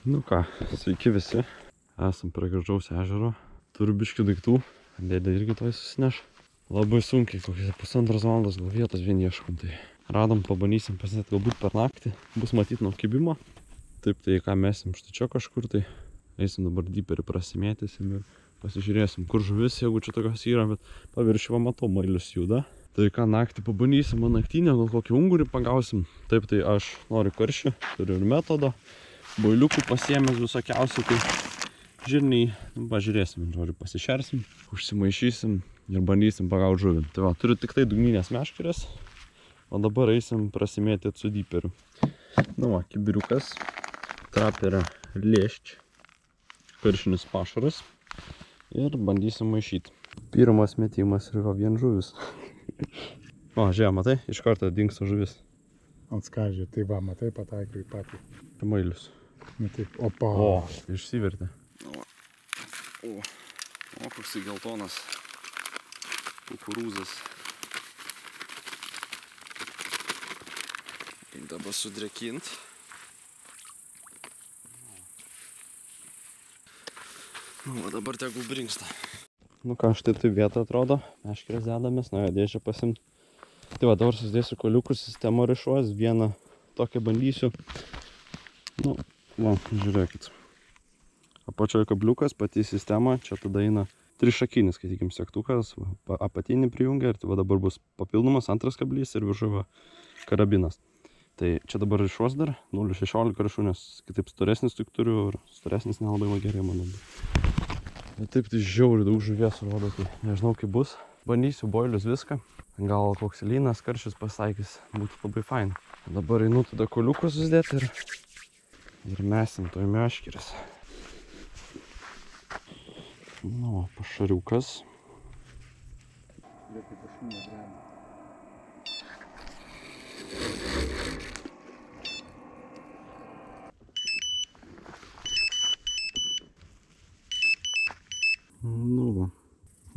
Nu ką, sveiki visi. Esam prie gražaus ežero. Turiu biškių daiktų. Dėdė irgi toj susineš. Labai sunkiai, kokias 1,5 valandos gal vietos vien ieškom. Tai radom, pabandysim pasidėti galbūt per naktį. Bus matyti nuo kibimo. Taip, tai ką mesim štai čia kažkur, tai eisim dabar dyperį prasimėtysim ir pasižiūrėsim, kur žuvis, jeigu čia tokios yra, bet paviršiu matau, mailius juda. Tai ką naktį pabandysim, naktinę, gal kokį ungurį pagausim. Taip, tai aš noriu karšį, turiu ir metodą. Boiliukų pasiėmęs visokiausių, tai žirniai, pažiūrėsim, žodžiu, pasišersim, užsimaišysim ir bandysim pagauti žuvį. Tai va, turiu tik tai dugninės meškerės, o dabar eisim prasimėtyti su dyperiu. Nu va, kibiriukas, traperio lėšč, karšinis pašaras ir bandysim maišyti. Pirmas metimas ir va vien žuvis. O, žiūrėjau, matai, iš karto dingsta žuvis. Ant skardžio, tai va, matai, pataikiau į patį. Mailius. Nu taip, opa. O, išsivertė. O, koks tai geltonas kukurūzas. Dabar sudrėkint. Nu, o dabar tegul brinksta. Nu ką, štai tai vieta atrodo. Meškerės dedamės, nuo dėžę pasimt. Tai va, dabar susidėsiu koliukų sistemą rišuos. Vieną tokią bandysiu. Nu, va, žiūrėkit. Apačioje kabliukas, pati sistema, čia tada eina trišakinis, skaitykim, segtukas, apatinį prijungia ir tai va dabar bus papildomas antras kablys ir viršuva karabinas. Tai čia dabar rišuos dar 0,16 karšų, nes kitaip storesnis tik turiu ir storesnis nelabai gerai, manau. Bet taip tai žiauriai daug žuvies rodo, tai nežinau kaip bus. Bandysiu boilius viską. Gal koks lynas karšis pasaikys, būtų labai fain. Dabar einu tada koliukus susidėti ir mesim toj meškerės. Nu, pašariukas. Nu, va.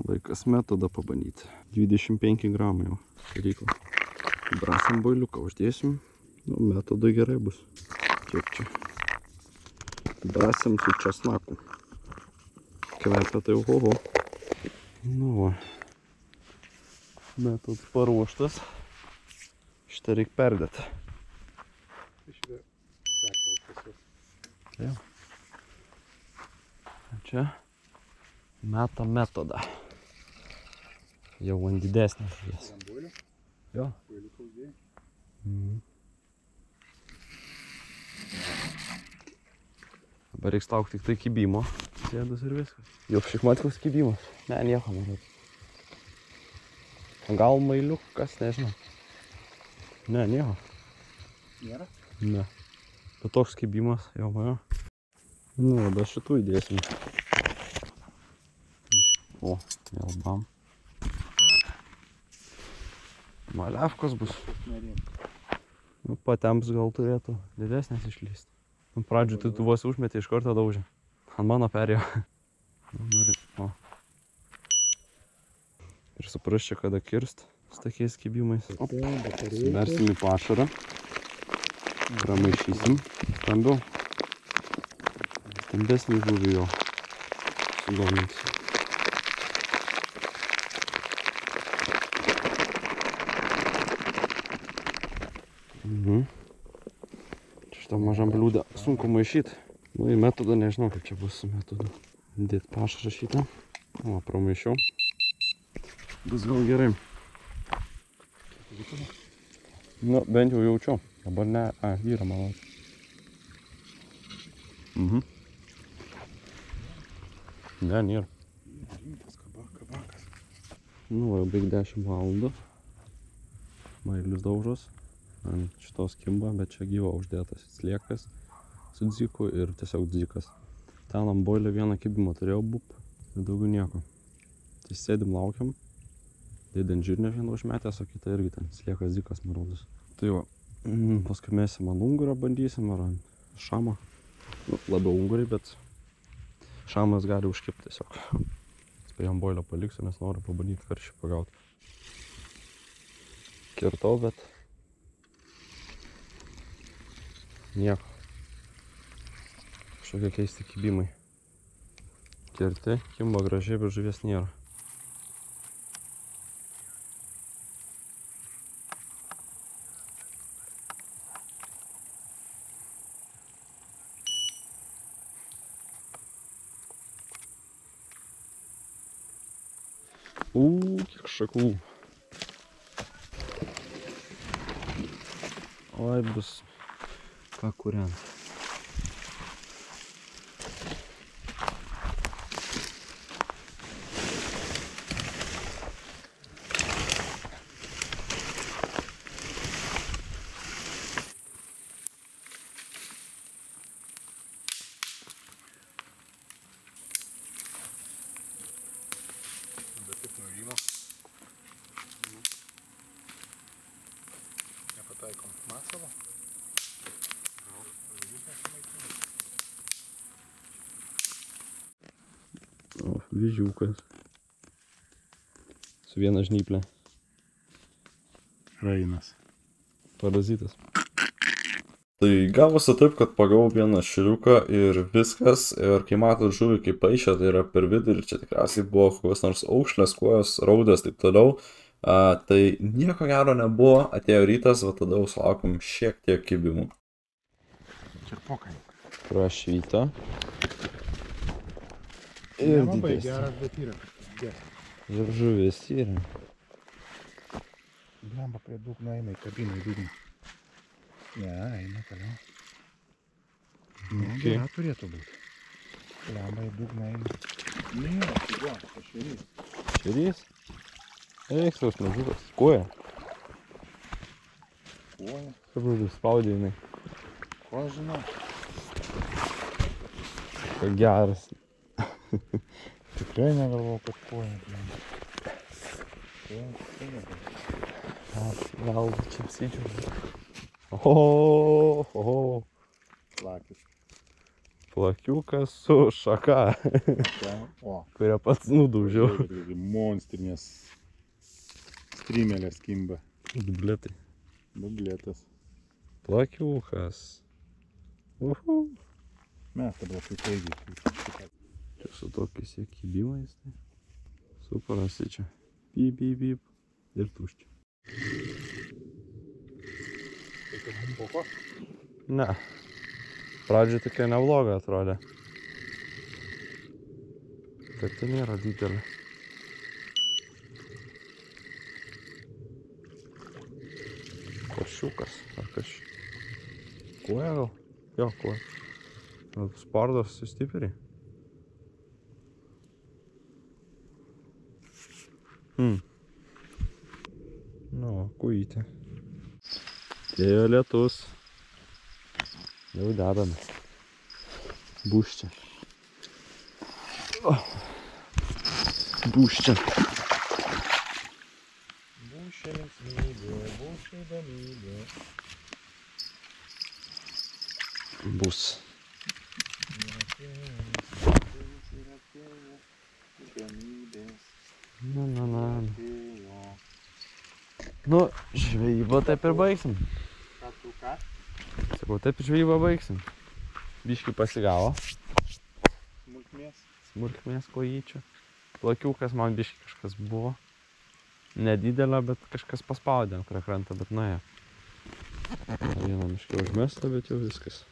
Laikas metodą pabandyti. 25 gramai jau. Reikla. Brasam boiliuką uždėsim. Nu, metodai gerai bus. Kiek čia? Brasam su česnaku. Kvepia tai oho. Nu va. Metodas paruoštas. Šitą reik perdėti. Jau. Čia meta metodą. Jau ant didesnės žuvies. Jo. Dabar reiks laukti tik tai kibimo. Sėdus ir viskas. Jau šiek mat koks kibimas. Ne, nieko matot. Gal mailiukas, nežinau. Ne, nieko. Nėra? Ne. Bet toks kibimas, jau majo. Nu, tada šitų įdėsim. O, vėl bam. Maliavkos bus. Nu, patemps gal turėtų didesnės išlysti. Pradžių tai tu vos užmetė, iš karto daužė. Ant mano perėjo. O. Ir supras čia kada kirst su tokiais kibimais. Versim į pašarą. Pramaišysim. Stambiau. Stambesnį žuvį jo sugaminsim. Šitą mažam bliūdą sunku maišyti. Nu, į metodą nežinau, kaip čia bus su metodu. Dėt pašarą šitą. O, pramaišiau. Bus gal gerai. Nu, bent jau jaučiu. Dabar ne... A, yra, manau. Ne, nėra. Nu, jau beveik 10 valandų. Mailius daužos. Ant šitos kimba, bet čia gyva uždėtas sliekas su dziku ir tiesiog dzikas. Ten ant boilio vieną kibimą turėjau bup ir daugiau nieko. Tai sėdim laukiam. Dėdė ant žirnio vieną užmetęs, o kita irgi ten sliekas dzikas marodus. Tai va, paskui mesim ant ungurio bandysim ar ant šamo. Nu, labiau unguriai, bet šamas gali užkipti tiesiog. Spėjom boilio paliksiu, nes noriu pabandyti karšį pagauti. Kirtau, bet nieko. Kažkokie keisti kibimai. Kirti, kimba gražiai, bet žuvies nėra. Kiek šakų. Oi, bus ką kuriant. Bet taip nuvyno. Nepataikom masalą. O, vyžiukas. Su viena žnyplė. Rainas. Parazitas. Tai gavosi taip, kad pagavau vieną šeriuką ir viskas. Ir kai matot žuvį kaip paišė, tai yra per vidurį. Čia tikriausiai buvo kokios nors aukšlės, kojos, raudės, taip toliau. Tai nieko gero nebuvo. Atėjo rytas, va tada jau sulaukom šiek tiek kibimų. Čerpokai. Prašvyta. Nelabai geras, bet yra. Ir žuvis yra. Blemba prie dugno eina į kabiną į dugną. Ne, eina toliau. Ne, gera turėtų būti. Blemba į dugną eina. Ne, tai va, šerys. Šerys? Eik, saus mažiukas. Koja. Koja. Kaip žodžiu, spaudė jinai. Ko žinau? Ką geras. Tikrai negalvau, kad koja, blemba. Koja, tikrai negalvau. Gal čia apsidžiaugiu. Oho. Plakis. Plakiukas su šaka, O. kurią pats nudaužiau. Monstrinės strymelės kimba. Dubletai. Dublėtas. Plakiukas. Uhu. Mes tada pritaidžiai. Čia su tokiais kibimais. Suprasi čia. Bip, bip, bip. Ir tuščia. Tai kaip bumboko? Ne. Pradžioj tokia nebloga atrodė. Bet tai nėra didelė. Karšiukas. Ar karšiukas? Koja gal? Jo, koja. Gal spardas sustipriai. Nu, kujytė. Atėjo lietus. Jau dedame. Būščia. Būščia. Būšė linksmybė, būšė įdomybė. Bus. Na. Nu, žvejybą taip ir baigsim. Ką? Sakau, taip žvejybą baigsim. Biškį pasigavo. Smulkmės kojyčių. Plakiukas man biškį kažkas buvo. Nedidelio, bet kažkas paspaudė ant krantą, bet nuėjo. Vieną miškį užmestą, bet jau viskas.